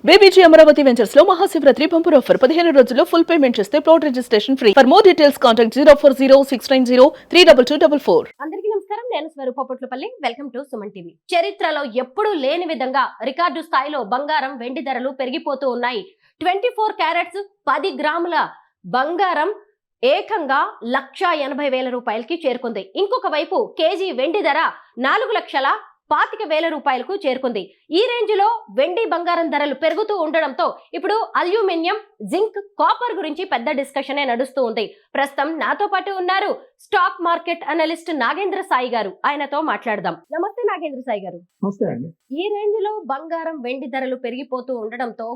BBG Amaravati ventures లో Mahashivratri bumper offer 15 రోజుల్లో full payment చేస్తే plot registration free. For more details contact 04069032244. అందరికీ నమస్కారం. నేను స్వరూపపట్లపల్లి. Welcome to Suman TV. చరిత్రలో ఎప్పుడూ లేని విధంగా రికార్డు స్థాయిలో బంగారం, వెండి ధరలు పెరిగిపోతూ ఉన్నాయి. 24 క్యారెట్స్ 10 గ్రాముల బంగారం ఏకంగా 1,80,000 రూపాయలకి చేరుకుంది. ఇంకొక వైపు కేజీ వెండి ధర 4,25,000 రూపాయలకు చేరుకుంది. ఈ రేంజ్ లో వెండి, బంగారం ధరలు పెరుగుతూ ఉండడంతో ఇప్పుడు అల్యూమినియం, జింక్, కాపర్ గురించి పెద్ద డిస్కషనే నడుస్తూ ఉంది. ప్రస్తుతం నాతో పాటు ఉన్నారు stock market analyst Nagendra Sai గారు. ఆయనతో మాట్లాడదాం. నమస్తే నాగేంద్ర సాయి గారు. నమస్తే అండి. ఈ రేంజ్ లో బంగారం, వెండి ధరలు పెరిగిపోతూ ఉండడంతో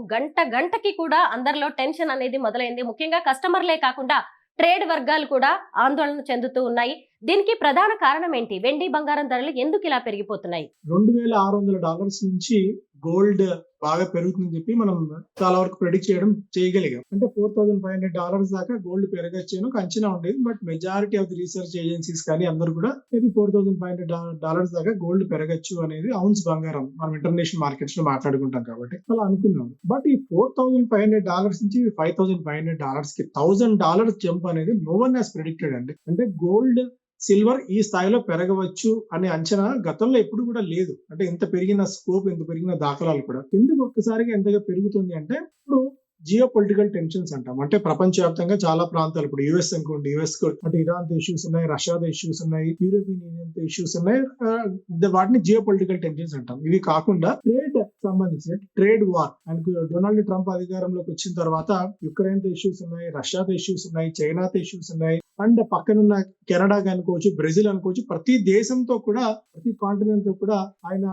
గంటకి కూడా అందరిలో టెన్షన్ అనేది మొదలైంది. ముఖ్యంగా కస్టమర్లే కాకుండా ట్రేడ్ వర్గాలు కూడా ఆందోళన చెందుతూ ఉన్నాయి. దీనికి ప్రధాన కారణం ఏంటి? వెండి, బంగారం ధరలు ఎందుకు ఇలా పెరిగిపోతున్నాయి? $2,600 నుంచి గోల్డ్ బాగా పెరుగుతుందని చెప్పి మనం చాలా వరకు ప్రెడిక్ట్ చేయగలిగాం. అంటే $4,500 దాకా గోల్డ్ పెరగచ్చు అని ఒక అంచనా ఉండేది. But majority of the research agencies కానీ అందరూ కూడా మేబీ $4,500 దాకా గోల్డ్ పెరగచ్చు అనేది ఔన్స్ బంగారం మనం ఇంటర్నేషనల్ మార్కెట్స్ లో మాట్లాడుకుంటాం కాబట్టి అలా అనుకున్నాం. బట్ ఈ $4,500 నుంచి $5,500 కి $1,000 జంప్ అనేది నో వన్ హాస్ ప్రెడిక్టెడ్ అండి. అంటే గోల్డ్, సిల్వర్ ఈ స్థాయిలో పెరగవచ్చు అనే అంచనా గతంలో ఎప్పుడు కూడా లేదు. అంటే ఎంత పెరిగిన స్కోప్, ఎంత పెరిగిన దాఖలాలు కూడా. ఎందుకు ఒక్కసారిగా ఎంతగా పెరుగుతుంది అంటే ఇప్పుడు జియో పొలిటికల్ టెన్షన్స్ అంటాం. అంటే ప్రపంచవ్యాప్తంగా చాలా ప్రాంతాలు, ఇప్పుడు యుఎస్ అనుకోండి, యుఎస్ అంటే ఇరాన్ తో ఇష్యూస్ ఉన్నాయి, రష్యాతో ఇష్యూస్ ఉన్నాయి, యూరోపియన్ యూనియన్ తో ఇష్యూస్ ఉన్నాయి. వాటిని జియో పొలిటికల్ టెన్షన్స్ అంటాం. ఇవి కాకుండా ట్రేడ్ సంబంధించిన ట్రేడ్ వార్, ఆయనకు డొనాల్డ్ ట్రంప్ అధికారంలోకి వచ్చిన తర్వాత యుక్రెయిన్ తో ఇష్యూస్ ఉన్నాయి, రష్యాతో ఇష్యూస్ ఉన్నాయి, చైనాతో ఇష్యూస్ ఉన్నాయి, అండ్ పక్కనున్న కెనడా అనుకోవచ్చు, బ్రెజిల్ అనుకోవచ్చు, ప్రతి దేశంతో కూడా, ప్రతి కాంటినెంట్ తో కూడా ఆయన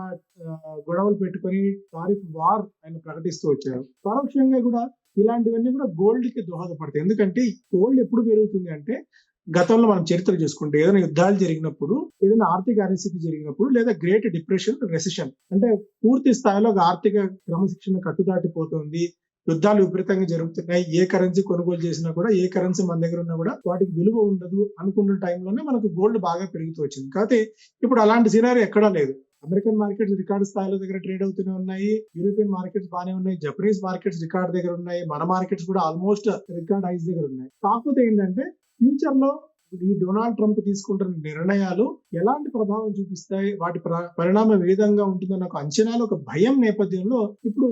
గొడవలు పెట్టుకొని టారిఫ్ వార్ ఆయన ప్రకటిస్తూ వచ్చారు. పరోక్షంగా కూడా ఇలాంటివన్నీ కూడా గోల్డ్ కి దోహదపడతాయి. ఎందుకంటే గోల్డ్ ఎప్పుడు పెరుగుతుంది అంటే గతంలో మనం చరిత్ర చూసుకుంటే ఏదైనా యుద్ధాలు జరిగినప్పుడు, ఏదైనా ఆర్థిక అనిశ్చితి జరిగినప్పుడు, లేదా గ్రేట్ డిప్రెషన్, రెసిషన్ అంటే పూర్తి స్థాయిలో ఆర్థిక క్రమశిక్షణ కట్టుదాటిపోతుంది, యుద్ధాలు విపరీతంగా జరుగుతున్నాయి, ఏ కరెన్సీ కొనుగోలు చేసినా కూడా, ఏ కరెన్సీ మన దగ్గర ఉన్నా కూడా వాటికి విలువ ఉండదు అనుకున్న టైంలోనే మనకు గోల్డ్ బాగా పెరుగుతూ వచ్చింది. కాకపోతే ఇప్పుడు అలాంటి సినారీ ఎక్కడా లేదు. అమెరికన్ మార్కెట్స్ రికార్డు స్థాయిలో దగ్గర ట్రేడ్ అవుతూనే ఉన్నాయి, యూరోపియన్ మార్కెట్స్ బాగానే ఉన్నాయి, జపనీస్ మార్కెట్స్ రికార్డ్ దగ్గర ఉన్నాయి, మన మార్కెట్స్ కూడా ఆల్మోస్ట్ రికార్డ్ హైస్ దగ్గర ఉన్నాయి. కాకపోతే ఏంటంటే ఫ్యూచర్ లో ఈ డొనాల్డ్ ట్రంప్ తీసుకుంటున్న నిర్ణయాలు ఎలాంటి ప్రభావం చూపిస్తాయి, వాటి పరిణామం ఏ విధంగా ఉంటుందన్న ఒక అంచనాలు, ఒక భయం నేపథ్యంలో ఇప్పుడు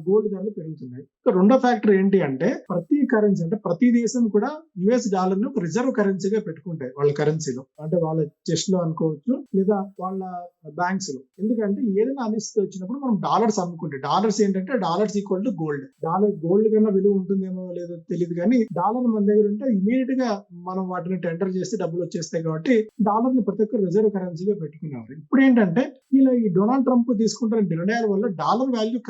గోల్డ్ ధరలు పెరుగుతున్నాయి. రెండో ఫ్యాక్టర్ ఏంటి అంటే ప్రతి కరెన్సీ, అంటే ప్రతి దేశం కూడా యుఎస్ డాలర్ ని ఒక రిజర్వ్ కరెన్సీగా పెట్టుకుంటాయి వాళ్ళ కరెన్సీలో, అంటే వాళ్ళ చెస్ట్ లో అనుకోవచ్చు లేదా వాళ్ళ బ్యాంక్స్ లో. ఎందుకంటే ఏదైనా అనిశ్చితి వచ్చినప్పుడు మనం డాలర్స్ అమ్ముకుంటే, డాలర్స్ ఏంటంటే dollars equal to gold. Gold కన్నా విలువ ఉంటుందేమో లేదో తెలియదు కానీ డాలర్ మన దగ్గర ఉంటే ఇమీడియట్ గా మనం వాటిని టెండర్ చేస్తే డబ్బులు వచ్చేస్తాయి కాబట్టి డాలర్ ని ప్రతి ఒక్క రిజర్వ్ కరెన్సీగా పెట్టుకున్నారు. ఇప్పుడు ఏంటంటే ఇలా ఈ డొనాల్డ్ ట్రంప్ తీసుకుంటున్న నిర్ణయాల వల్ల డాలర్ వాల్యూ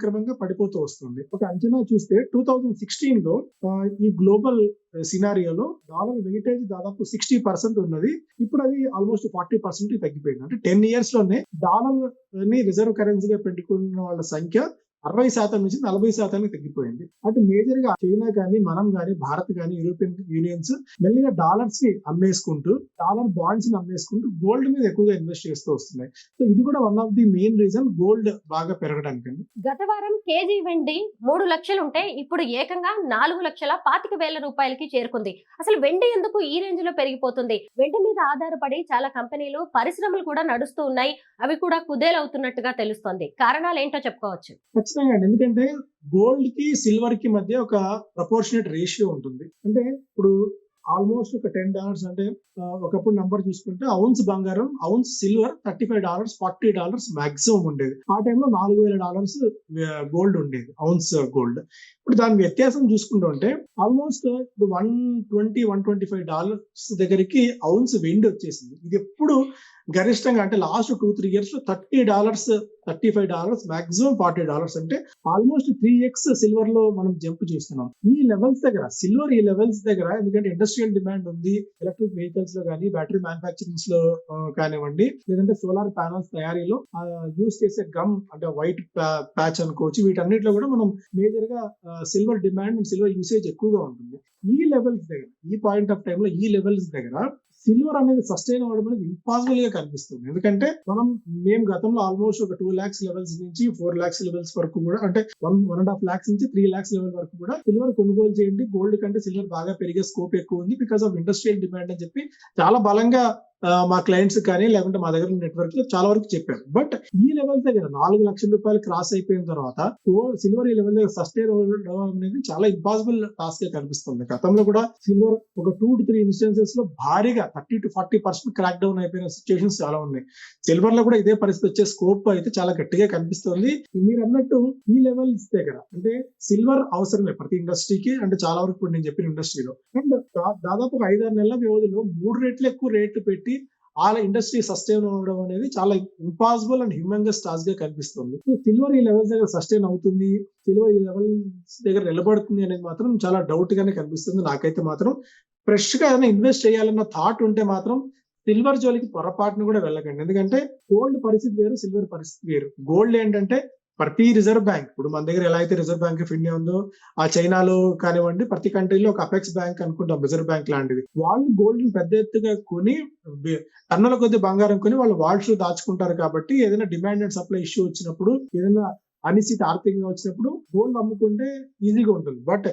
క్రమంగా పడిపోతూ వస్తుంది. ఒక అంచనా చూస్తే 2016 లో ఈ గ్లోబల్ సినారియోలో డాలర్ వెయిటేజ్ దాదాపు 60% ఉన్నది. ఇప్పుడు అది ఆల్మోస్ట్ 40% తగ్గిపోయింది. అంటే 10 years లోనే డాలర్ ని రిజర్వ్ కరెన్సీగా పెట్టుకున్న వాళ్ళ సంఖ్య 60% నుంచి 40% తగ్గిపోయింది. అంటే మేజర్ గా చైనా కానీ, మనం కానీ, భారత్ కానీ, యూరోపియన్ యూనియన్స్ మెల్లిగా డాలర్స్ ని అమ్మేసుకుంటూ, డాలర్ బాండ్స్ ని అమ్మేసుకుంటూ గోల్డ్ మీద ఎక్కువగా ఇన్వెస్ట్ చేస్తూ వస్తున్నాయి. సో ఇది కూడా one of the main reason gold బాగా పెరగడానికి. గత వారం కేజీ వెండి 3 లక్షలు ఉంటే ఇప్పుడు ఏకంగా 4,25,000 రూపాయలకి చేరుకుంది. అసలు వెండి ఎందుకు ఈ రేంజ్ లో పెరిగిపోతుంది? వెండి మీద ఆధారపడి చాలా కంపెనీలు, పరిశ్రమలు కూడా నడుస్తూ ఉన్నాయి. అవి కూడా కుదేలవుతున్నట్టుగా తెలుస్తోంది. కారణాలు ఏంటో చెప్పుకోవచ్చు. ఎందుకంటే గోల్డ్ కి, సిల్వర్ కి మధ్య ఒక ప్రపోర్షనేట్ రేషియో ఉంటుంది. అంటే ఇప్పుడు ఆల్మోస్ట్ ఒక $10 అంటే ఒకప్పుడు నంబర్ చూసుకుంటే ఔన్స్ బంగారం, ఔన్స్ సిల్వర్ $35, $40 మాక్సిమం ఉండేది. ఆ టైంలో $4,000 గోల్డ్ ఉండేది, ఔన్స్ గోల్డ్. ఇప్పుడు దాని వ్యత్యాసం చూసుకుంటుంటే ఆల్మోస్ట్ ఇప్పుడు $120-125 దగ్గరికి ఔన్స్ వెండి వచ్చేసింది. ఇది ఎప్పుడు గరిష్టంగా అంటే లాస్ట్ 2-3 years లో $30, $35, మాక్సిమం $40. అంటే ఆల్మోస్ట్ 3x సిల్వర్ లో మనం జంప్ చూస్తున్నాం. ఈ లెవెల్స్ దగ్గర సిల్వర్, ఈ లెవెల్స్ దగ్గర ఎందుకంటే ఇండస్ట్రియల్ డిమాండ్ ఉంది, ఎలక్ట్రిక్ వెహికల్స్ లో కానీ, బ్యాటరీ మ్యానుఫాక్చరింగ్స్ లో కానివ్వండి, లేదంటే సోలార్ ప్యానల్స్ తయారీలో యూజ్ చేసే గమ్ అంటే వైట్ ప్యాచ్ అనుకోవచ్చు, వీటన్నిటిలో కూడా మనం మేజర్ గా సిల్వర్ డిమాండ్, సిల్వర్ యూసేజ్ ఎక్కువగా ఉంటుంది. ఈ లెవెల్స్ దగ్గర, ఈ పాయింట్ ఆఫ్ టైమ్ లో ఈ లెవెల్స్ దగ్గర సిల్వర్ అనేది సస్టైన్ అవ్వడం అనేది ఇంపాసిబుల్ గా కనిపిస్తుంది. ఎందుకంటే మేము గతంలో ఆల్మోస్ట్ ఒక 2 lakhs లెవెల్స్ నుంచి 4 lakhs లెవెల్స్ వరకు కూడా, అంటే 1.5 lakhs నుంచి 3 lakhs లెవెల్ వరకు కూడా సిల్వర్ కొనుగోలు చేయండి, గోల్డ్ కంటే సిల్వర్ బాగా పెరిగే స్కోప్ ఎక్కువ ఉంది బికాస్ ఆఫ్ ఇండస్ట్రియల్ డిమాండ్ అని చెప్పి చాలా బలంగా మా క్లయింట్స్ కానీ లేకుంటే మా దగ్గర నెట్వర్క్ లో చాలా వరకు చెప్పారు. బట్ ఈ లెవెల్ దగ్గర 4 లక్షల రూపాయలు క్రాస్ అయిపోయిన తర్వాత సిల్వర్ ఈ లెవెల్ దగ్గర సస్టైన్ అవ్వడం అనేది చాలా ఇంపాసిబుల్ టాస్క్ గా కనిపిస్తుంది. గతంలో కూడా సిల్వర్ ఒక 2 to 3 ఇన్స్టెన్సెస్ లో భారీగా 30 to 40% క్రాక్ డౌన్ అయిపోయిన సిచ్యువేషన్స్ చాలా ఉన్నాయి. సిల్వర్ లో కూడా ఇదే పరిస్థితి వచ్చే స్కోప్ అయితే చాలా గట్టిగా కనిపిస్తుంది. మీరు అన్నట్టు ఈ లెవెల్స్ దగ్గర అంటే సిల్వర్ అవసరమే ప్రతి ఇండస్ట్రీకి, అంటే చాలా వరకు ఇప్పుడు నేను చెప్పిన ఇండస్ట్రీలో. అండ్ దాదాపు 5-6 నెలల వ్యవధిలో 3 రెట్లు ఎక్కువ రేట్లు పెట్టి ఆ ఇండస్ట్రీ సస్టైన్ అవ్వడం అనేది చాలా ఇంపాసిబుల్ అండ్ హ్యూమంగస్ టాస్క్ గా కనిపిస్తుంది. సిల్వర్ ఈ లెవెల్స్ దగ్గర సస్టైన్ అవుతుంది, సిల్వర్ ఈ లెవెల్స్ దగ్గర నిలబడుతుంది అనేది మాత్రం చాలా డౌట్ గానే కనిపిస్తుంది. నాకైతే మాత్రం ఫ్రెష్ గా ఏదైనా ఇన్వెస్ట్ చేయాలన్న థాట్ ఉంటే మాత్రం సిల్వర్ జోలికి పొరపాటును కూడా వెళ్ళకండి. ఎందుకంటే గోల్డ్ పరిస్థితి వేరు, సిల్వర్ పరిస్థితి వేరు. గోల్డ్ ఏంటంటే ప్రతి రిజర్వ్ బ్యాంక్, ఇప్పుడు మన దగ్గర ఎలా అయితే రిజర్వ్ బ్యాంక్ ఆఫ్ ఇండియా ఉందో, ఆ చైనాలో కానివ్వండి, ప్రతి కంట్రీలో ఒక అపెక్స్ బ్యాంక్ అనుకుంటాం రిజర్వ్ బ్యాంక్ లాంటిది. వాళ్ళు గోల్డ్ ని పెద్ద ఎత్తుగా కొని టన్నుల కొద్ది బంగారం కొని వాళ్ళు వాల్స్ దాచుకుంటారు. కాబట్టి ఏదైనా డిమాండ్ అండ్ సప్లై ఇష్యూ వచ్చినప్పుడు, ఏదైనా అనిశ్చిత ఆర్థికంగా వచ్చినప్పుడు గోల్డ్ అమ్ముకుంటే ఈజీగా ఉంటుంది. బట్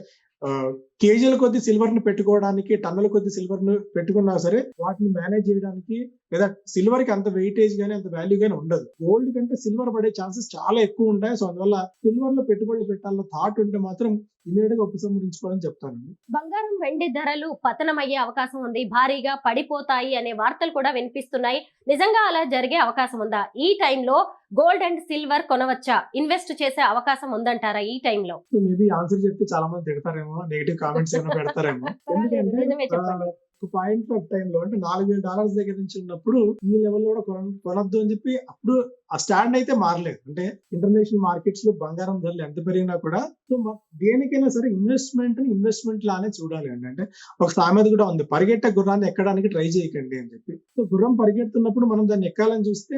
కేజీల కొద్ది సిల్వర్ ని పెట్టుకోవడానికి, టన్నుల కొద్ది సిల్వర్ ను పెట్టుకున్నా సరే వాటిని మేనేజ్ చేయడానికి, లేదా సిల్వర్ కి అంత వెయిటేజ్ గానీ అంత వాల్యూ గానీ ఉండదు. గోల్డ్ కంటే సిల్వర్ పడే ఛాన్సెస్ చాలా ఎక్కువ ఉంటాయి. సో అందువల్ల సిల్వర్ లో పెట్టుబడులు పెట్టాలన్న థాట్ ఉంటే మాత్రం ఇమీడియట్ గా ఉపసంహరించుకోవాలని చెప్తానండి. బంగారం వెండి ధరలు పతనమయ్యే అవకాశం ఉంది, భారీగా పడిపోతాయి అనే వార్తలు కూడా వినిపిస్తున్నాయి. నిజంగా అలా జరిగే అవకాశం ఉందా? ఈ టైంలో గోల్డ్ అండ్ సిల్వర్ కొనవచ్చా? ఇన్వెస్ట్ చేసే అవకాశం ఉందంటారా ఈ టైంలో? సో మేబీ ఆన్సర్ చెప్తే చాలా మంది తిడతారేమో, నెగిటివ్ కామెంట్స్ ఏమైనా పెడతారేమో. ఎందుకంటే నిజమే చెప్పండి. ఒక పాయింట్ ఆఫ్ టైం లో అంటే $4,000 దగ్గర నుంచి ఉన్నప్పుడు ఈ లెవెల్ లో కూడా కొనొద్దు అని చెప్పి అప్పుడు ఆ స్టాండ్ అయితే మారలేదు. అంటే ఇంటర్నేషనల్ మార్కెట్స్ లో బంగారం ధరలు ఎంత పెరిగినా కూడా సో దేనికైనా సరే ఇన్వెస్ట్మెంట్ లానే చూడాలి అండి. అంటే ఒక సామెత కూడా ఉంది, పరిగెట్టే గుర్రాన్ని ఎక్కడానికి ట్రై చేయకండి అని చెప్పి. సో గుర్రం పరిగెడుతున్నప్పుడు మనం దాన్ని ఎక్కాలని చూస్తే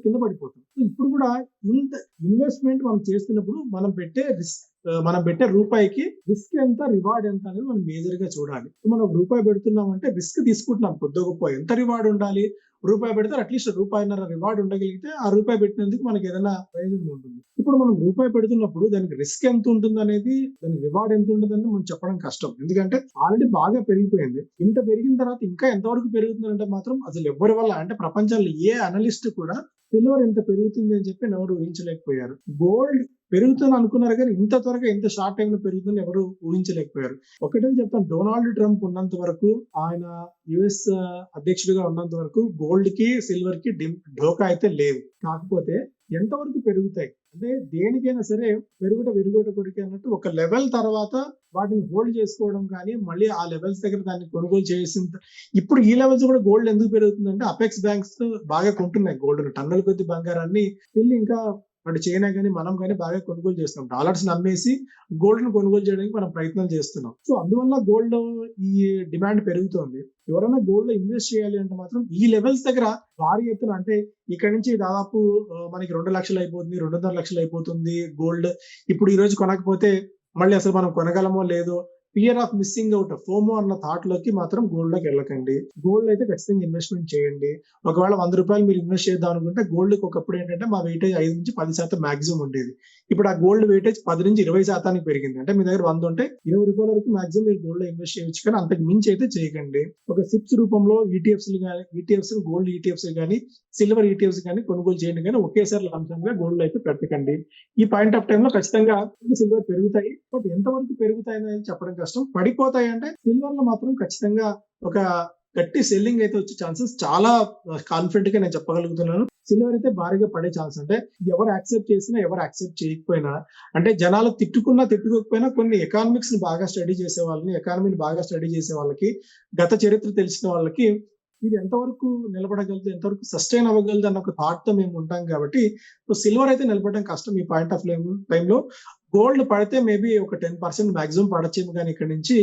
కింద పడిపోతాం. సో ఇప్పుడు కూడా ఇంత ఇన్వెస్ట్మెంట్ మనం చేస్తున్నప్పుడు మనం పెట్టే రూపాయికి రిస్క్ ఎంత, రివార్డ్ ఎంత అనేది మనం మేజర్ గా చూడాలి. మనం రూపాయి పెడుతున్నామంటే రిస్క్ తీసుకుంటున్నాం, కొద్ది గొప్ప ఎంత రివార్డ్ ఉండాలి. రూపాయి పెడితే అట్లీస్ట్ ₹1.5 రివార్డ్ ఉండగలిగితే ఆ రూపాయి పెట్టినందుకు మనకి ఏదైనా ప్రయోజనం ఉంటుంది. ఇప్పుడు మనం రూపాయి పెడుతున్నప్పుడు దానికి రిస్క్ ఎంత ఉంటుంది అనేది, దానికి రివార్డ్ ఎంత ఉంటుంది అనేది మనం చెప్పడం కష్టం. ఎందుకంటే ఆల్రెడీ బాగా పెరిగిపోయింది. ఇంత పెరిగిన తర్వాత ఇంకా ఎంతవరకు పెరుగుతుందంటే మాత్రం అసలు ఎవరి వల్ల, అంటే ప్రపంచంలో ఏ అనలిస్ట్ కూడా సిల్వర్ ఎంత పెరుగుతుంది అని చెప్పి ఎవరు ఊహించలేకపోయారు. గోల్డ్ పెరుగుతుంది అనుకున్నారు కానీ ఇంత త్వరగా ఇంత షార్ట్ టైం లో పెరుగుతుంది ఎవరు ఊహించలేకపోయారు. ఒకటే చెప్తాను, డొనాల్డ్ ట్రంప్ ఉన్నంత వరకు, ఆయన యుఎస్ అధ్యక్షుడిగా ఉన్నంత వరకు గోల్డ్ కి సిల్వర్ కి ఢోకా అయితే లేవు. కాకపోతే ఎంతవరకు పెరుగుతాయి అంటే దేనికైనా సరే పెరుగుట కొరికే అన్నట్టు ఒక లెవెల్ తర్వాత వాటిని హోల్డ్ చేసుకోవడం కానీ మళ్ళీ ఆ లెవెల్స్ దగ్గర దాన్ని కొనుగోలు చేసిన ఇప్పుడు ఈ లెవెల్స్ కూడా గోల్డ్ ఎందుకు పెరుగుతుందంటే అపెక్స్ బ్యాంక్స్ బాగా కొంటున్నాయి గోల్డ్, టన్నుల కొద్ది బంగారాన్ని వెళ్ళి ఇంకా అటు చైనా కానీ మనం కానీ బాగా కొనుగోలు చేస్తున్నాం. డాలర్స్ నమ్మేసి గోల్డ్ ను కొనుగోలు చేయడానికి మనం ప్రయత్నం చేస్తున్నాం. సో అందువల్ల గోల్డ్ ఈ డిమాండ్ పెరుగుతోంది. ఎవరైనా గోల్డ్ లో ఇన్వెస్ట్ చేయాలి అంటే మాత్రం ఈ లెవెల్స్ దగ్గర భారీ ఎత్తున, అంటే ఇక్కడ నుంచి దాదాపు మనకి 2 లక్షలు అయిపోతుంది, 2.5 లక్షలు అయిపోతుంది గోల్డ్. ఇప్పుడు ఈ రోజు కొనకపోతే మళ్ళీ అసలు మనం కొనగలమో లేదో, fear of missing out, FOMO అన్న థాట్ లోకి మాత్రం గోల్డ్ లోకి వెళ్ళకండి. గోల్డ్ అయితే ఖచ్చితంగా ఇన్వెస్ట్మెంట్ చేయండి. ఒకవేళ ₹100 మీరు ఇన్వెస్ట్ చేద్దాం అనుకుంటే గోల్డ్ కి ఒకప్పుడు ఏంటంటే మా వెయిటేజ్ 5 నుంచి 10% మాక్సిమం ఉండేది. ఇప్పుడు ఆ గోల్డ్ వెయిటేజ్ 10 నుంచి 20% పెరిగింది. అంటే మీ దగ్గర 100 ఉంటే ₹20 వరకు మాక్సిమం మీరు గోల్డ్ లో ఇన్వెస్ట్ చేయొచ్చు, కానీ అంతకు మించి అయితే చేయకండి. ఒక సిప్స్ రూపంలో ఈటీఎఫ్స్ గోల్డ్ ఈటీఎఫ్స్ కానీ సిల్వర్ ఈటీఎఫ్స్ కానీ కొనుగోలు చేయండి, కానీ ఒకేసారి లంసంగా గోల్డ్ అయితే పెట్టకండి. ఈ పాయింట్ ఆఫ్ టైం లో ఖచ్చితంగా సిల్వర్ పెరుగుతాయి, బట్ ఎంతవరకు పెరుగుతాయి అనేది చెప్పడం కష్టం. పడిపోతాయి అంటే సిల్వర్ లో మాత్రం ఖచ్చితంగా ఒక గట్టి సెల్లింగ్ అయితే వచ్చే ఛాన్సెస్ చాలా కాన్ఫిడెంట్ గా నేను చెప్పగలుగుతున్నాను. సిల్వర్ అయితే భారీగా పడే ఛాన్స్, అంటే ఎవరు యాక్సెప్ట్ చేసినా ఎవరు యాక్సెప్ట్ చేయకపోయినా, అంటే జనాలు తిట్టుకోకపోయినా కొన్ని ఎకానమిక్స్ ని బాగా స్టడీ చేసే వాళ్ళని, ఎకానమీని బాగా స్టడీ చేసే వాళ్ళకి, గత చరిత్ర తెలిసిన వాళ్ళకి ఇది ఎంతవరకు నిలబడగలదు, ఎంతవరకు సస్టైన్ అవ్వగలదు అన్న ఒక థాట్ తో మేము ఉంటాం. కాబట్టి సిల్వర్ అయితే నిలబడడం కష్టం ఈ పాయింట్ ఆఫ్ టైంలో. గోల్డ్ పడితే మేబీ ఒక 10% మాక్సిమం పడచ్చేమో, కానీ ఇక్కడ నుంచి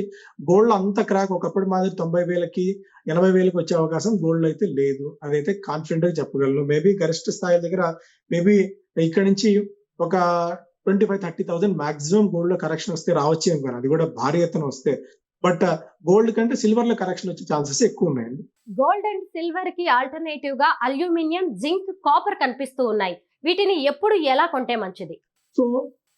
గోల్డ్ అంత క్రాక్ ఒకప్పుడు మాదిరి 90,000కి 80,000కి వచ్చే అవకాశం గోల్డ్ అయితే లేదు. అదైతే కాన్ఫిడెంట్ గా చెప్పగలను. మేబీ గరిష్ట స్థాయి దగ్గర మేబీ ఇక్కడ నుంచి ఒక 25,000-30,000 మాక్సిమం గోల్డ్ లో కరెక్షన్ వస్తే రావచ్చేమో, కానీ అది కూడా భారీ ఎత్తున వస్తే బట్ గోల్డ్ కంటే సిల్వర్ లో కరెక్షన్ వచ్చే ఛాన్సెస్ ఎక్కువ ఉన్నాయండి. గోల్డ్ అండ్ సిల్వర్ కి ఆల్టర్నేటివ్ గా అల్యూమినియం, జింక్, కాపర్ కనిపిస్తూ ఉన్నాయి. వీటిని ఎప్పుడు ఎలా కొంటే మంచిది? సో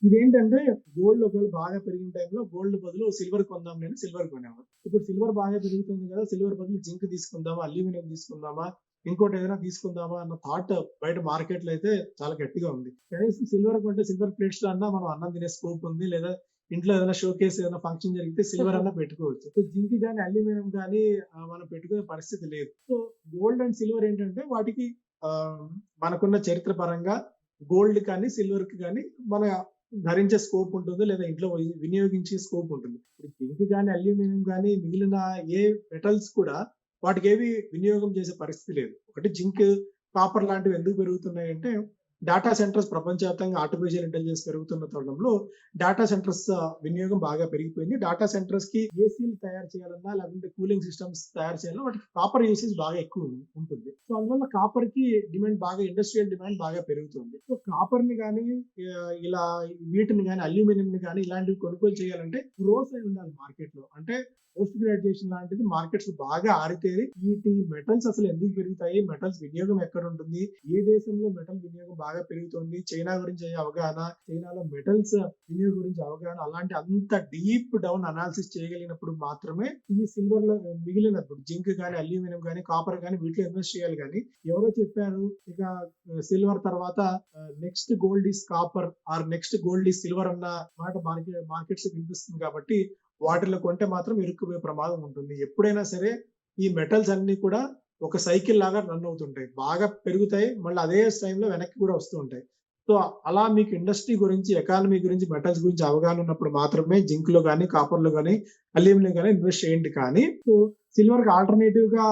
ఇదేంటంటే గోల్డ్ ఒకవేళ బాగా పెరిగిన టైంలో గోల్డ్ బదులు సిల్వర్ కొందాం, నేను సిల్వర్ కొనేవాడు. ఇప్పుడు సిల్వర్ బాగా పెరుగుతుంది కదా, సిల్వర్ బదులు జింక్ తీసుకుందామా, అల్యూమినియం తీసుకుందామా, ఇంకోటి ఏదైనా తీసుకుందామా అన్న థాట్ బయట మార్కెట్ లో అయితే చాలా గట్టిగా ఉంది. కనీసం సిల్వర్ కొంటే సిల్వర్ ప్లేట్స్ లో అన్నా మనం అన్నం తినే స్కోప్ ఉంది, లేదా ఇంట్లో ఏదైనా షో కేసు ఏదైనా ఫంక్షన్ జరిగితే సిల్వర్ అన్నా పెట్టుకోవచ్చు. సో జింక్ కానీ అల్యూమినియం కానీ మనం పెట్టుకునే పరిస్థితి లేదు. సో గోల్డ్ అండ్ సిల్వర్ ఏంటంటే వాటికి ఆ, మనకున్న చరిత్ర పరంగా గోల్డ్ కానీ సిల్వర్ కి కానీ మన ధరించే స్కోప్ ఉంటుంది, లేదా ఇంట్లో వినియోగించే స్కోప్ ఉంటుంది. ఇప్పుడు జింక్ కానీ అల్యూమినియం కానీ మిగిలిన ఏ మెటల్స్ కూడా వాటికి ఏవి వినియోగం చేసే పరిస్థితి లేదు. ఒకటి జింక్, కాపర్ లాంటివి ఎందుకు పెరుగుతున్నాయి అంటే డేటా సెంటర్స్ ప్రపంచవ్యాప్తంగా ఆర్టిఫిషియల్ ఇంటెలిజెన్స్ పెరుగుతున్న తరుణంలో డేటా సెంటర్స్ వినియోగం బాగా పెరిగిపోయింది. డేటా సెంటర్స్ కి ఏసీలు తయారు చేయాలన్నా, లేకుంటే కూలింగ్ సిస్టమ్స్ తయారు చేయాలన్నా వాటికి కాపర్ యూసేజ్ బాగా ఎక్కువ ఉంటుంది. సో అందువల్ల కాపర్ కి డిమాండ్ బాగా, ఇండస్ట్రియల్ డిమాండ్ బాగా పెరుగుతుంది. సో కాపర్ ని కానీ ఇలా వీటిని కానీ అల్యూమినియం ని కానీ ఇలాంటివి కొనుగోలు చేయాలంటే గ్రోస్ అయి ఉండాలి మార్కెట్ లో. అంటే పోస్ట్ గ్రాడ్యుయేషన్ లాంటిది మార్కెట్స్ బాగా ఆరితేరి వీటి మెటల్స్ అసలు ఎందుకు పెరుగుతాయి, మెటల్స్ వినియోగం ఎక్కడ ఉంటుంది, ఏ దేశంలో మెటల్ వినియోగం బాగా పెరుగుతుంది, చైనా గురించి అవగాహన, చైనాలో మెటల్స్ వినియోగం గురించి అవగాహన, అలాంటి అంత డీప్ డౌన్ అనాలిసిస్ చేయగలిగినప్పుడు మాత్రమే ఈ సిల్వర్ లో మిగిలినప్పుడు జింక్ కానీ అల్యూమినియం కానీ కాపర్ కానీ వీటిలో ఇన్వెస్ట్ చేయాలి. కానీ ఎవరో చెప్పారు ఇక సిల్వర్ తర్వాత next gold is copper or next gold is silver అన్న మాట మార్కెట్స్ వినిపిస్తుంది. కాబట్టి వాటిలో కొంటే మాత్రం ఇరుక్కుపోయే ప్రమాదం ఉంటుంది. ఎప్పుడైనా సరే ఈ మెటల్స్ అన్ని కూడా ఒక సైకిల్ లాగా రన్ అవుతుంటాయి, బాగా పెరుగుతాయి, మళ్ళీ అదే టైంలో వెనక్కి కూడా వస్తూ ఉంటాయి. సో అలా మీకు ఇండస్ట్రీ గురించి, ఎకానమీ గురించి, మెటల్స్ గురించి అవగాహన ఉన్నప్పుడు మాత్రమే జింక్ లో కానీ, కాపర్ లో కానీ, అల్యూమినియం కానీ ఇన్వెస్ట్ చేయండి. కానీ సో సిల్వర్ కి ఆల్టర్నేటివ్ గా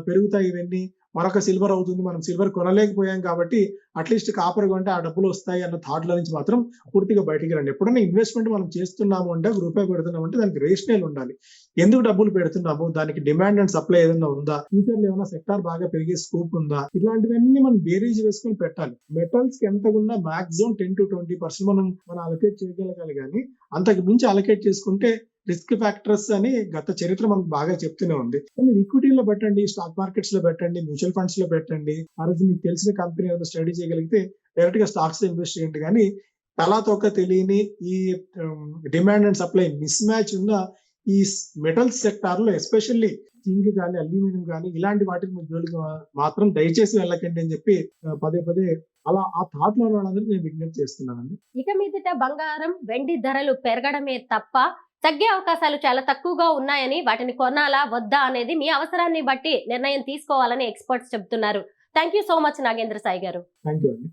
పెరుగుతాయి ఇవన్నీ, మరొక సిల్వర్ అవుతుంది, మనం సిల్వర్ కొనలేకపోయాం కాబట్టి అట్లీస్ట్ కాపర్ కొంటే ఆ డబ్బులు వస్తాయి అన్న థాట్ లో నుంచి మాత్రం పూర్తిగా బయటికి రండి. ఎప్పుడైనా ఇన్వెస్ట్మెంట్ మనం చేస్తున్నాము అంటే, ఒక రూపాయి పెడుతున్నాము అంటే దానికి రేషనల్ ఉండాలి. ఎందుకు డబ్బులు పెడుతున్నాము, దానికి డిమాండ్ అండ్ సప్లై ఏదైనా ఉందా, ఫ్యూచర్ లో ఏమైనా సెక్టార్ బాగా పెరిగే స్కోప్ ఉందా, ఇలాంటివన్నీ మనం బేరీజ్ వేసుకొని పెట్టాలి. మెటల్స్ కి ఎంత ఉన్నా మాక్సిమం 10 to 20% మనం అలొకేట్ చేయగలగాలి. కానీ అంతకు మించి అలొకేట్ చేసుకుంటే రిస్క్ ఫ్యాక్టర్స్ అని గత చరిత్ర మనకు బాగా చెప్తూనే ఉంది. మీరు ఈక్విటీలో పెట్టండి, స్టాక్ మార్కెట్స్ లో పెట్టండి, మ్యూచువల్ ఫండ్స్ లో పెట్టండి. ఆ రోజు మీకు తెలిసిన కంపెనీ ఏదైనా స్టడీ చేయగలిగితే డైరెక్ట్ గా స్టాక్స్ లో ఇన్వెస్ట్ చేయండి. కానీ తలా తోక తెలియని ఈ demand and supply miss match ఉన్న ఈ మెటల్స్ సెక్టార్ లో ఎస్పెషల్లీ జింక్ కానీ అల్యూమినియం కానీ ఇలాంటి వాటికి మీరు జోలికి మాత్రం దయచేసి వెళ్ళకండి అని చెప్పి పదే పదే అలా ఆ థాట్ లో వాళ్ళందరూ నేను విజ్ఞప్తి చేస్తున్నానండి. ఇక మీదట బంగారం, వెండి ధరలు పెరగడమే తప్ప తగ్గే అవకాశాలు చాలా తక్కువగా ఉన్నాయని, వాటిని కొనాలా వద్దా అనేది మీ అవసరాన్ని బట్టి నిర్ణయం తీసుకోవాలని ఎక్స్పర్ట్స్ చెబుతున్నారు. Thank you so much Nagendra Sai గారు. థ్యాంక్ యూ అండి.